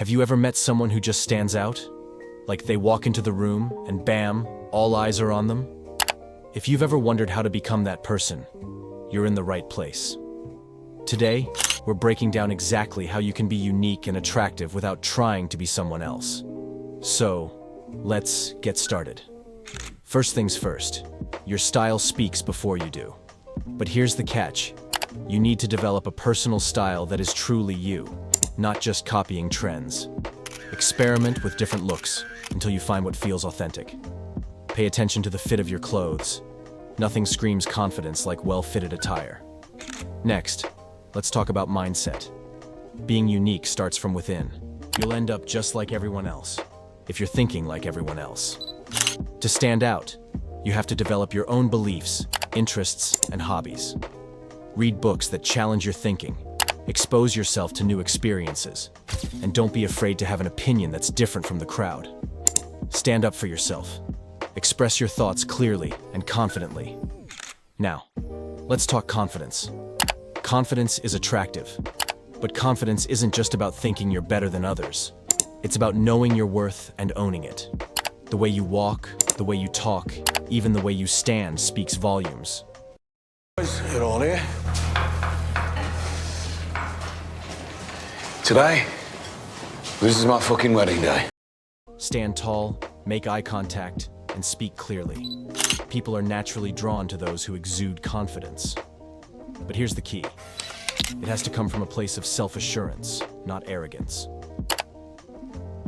Have you ever met someone who just stands out? Like they walk into the room and bam, all eyes are on them? If you've ever wondered how to become that person, you're in the right place. Today, we're breaking down exactly how you can be unique and attractive without trying to be someone else. So, let's get started. First things first, your style speaks before you do. But here's the catch. You need to develop a personal style that is truly you, not just copying trends. Experiment with different looks until you find what feels authentic. Pay attention to the fit of your clothes. Nothing screams confidence like well-fitted attire. Next, let's talk about mindset. Being unique starts from within. You'll end up just like everyone else, if you're thinking like everyone else. To stand out, you have to develop your own beliefs, interests, and hobbies. Read books that challenge your thinking, expose yourself to new experiences, and don't be afraid to have an opinion that's different from the crowd. Stand up for yourself. Express your thoughts clearly and confidently. Now, let's talk confidence. Confidence is attractive, but confidence isn't just about thinking you're better than others. It's about knowing your worth and owning it. The way you walk, the way you talk, even the way you stand speaks volumes. You're all here. Today, this is my fucking wedding day. Stand tall, make eye contact, and speak clearly. People are naturally drawn to those who exude confidence. But here's the key. It has to come from a place of self-assurance, not arrogance.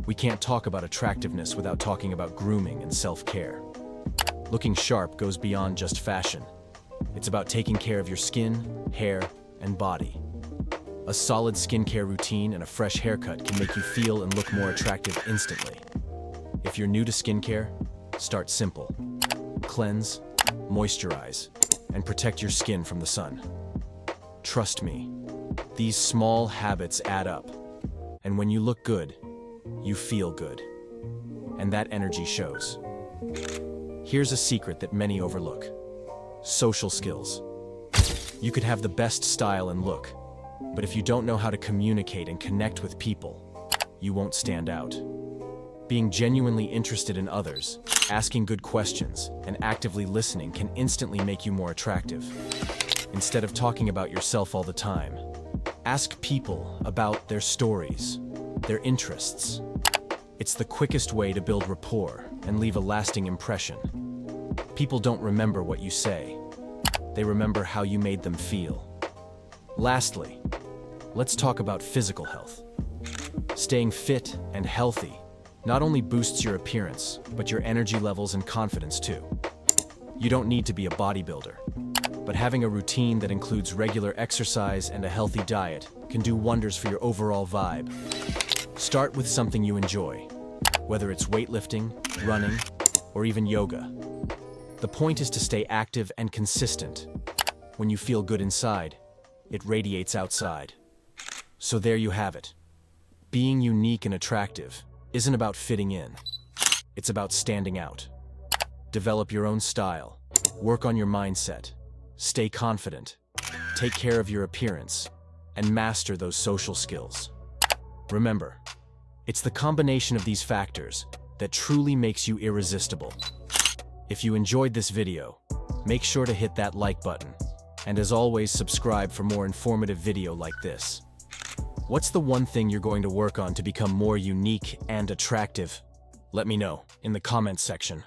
We can't talk about attractiveness without talking about grooming and self-care. Looking sharp goes beyond just fashion. It's about taking care of your skin, hair, and body. A solid skincare routine and a fresh haircut can make you feel and look more attractive instantly. If you're new to skincare, start simple. Cleanse, moisturize, and protect your skin from the sun. Trust me, these small habits add up. And when you look good, you feel good. And that energy shows. Here's a secret that many overlook. Social skills. You could have the best style and look, but if you don't know how to communicate and connect with people, you won't stand out. Being genuinely interested in others, asking good questions, and actively listening can instantly make you more attractive. Instead of talking about yourself all the time, ask people about their stories, their interests. It's the quickest way to build rapport and leave a lasting impression. People don't remember what you say. They remember how you made them feel. Lastly, let's talk about physical health. Staying fit and healthy not only boosts your appearance, but your energy levels and confidence too. You don't need to be a bodybuilder, but having a routine that includes regular exercise and a healthy diet can do wonders for your overall vibe. Start with something you enjoy, whether it's weightlifting, running, or even yoga. The point is to stay active and consistent. When you feel good inside, it radiates outside. So there you have it. Being unique and attractive isn't about fitting in. It's about standing out. Develop your own style. Work on your mindset. Stay confident. Take care of your appearance. And master those social skills. Remember, it's the combination of these factors that truly makes you irresistible. If you enjoyed this video, make sure to hit that like button. And as always, subscribe for more informative video like this. What's the one thing you're going to work on to become more unique and attractive? Let me know in the comments section.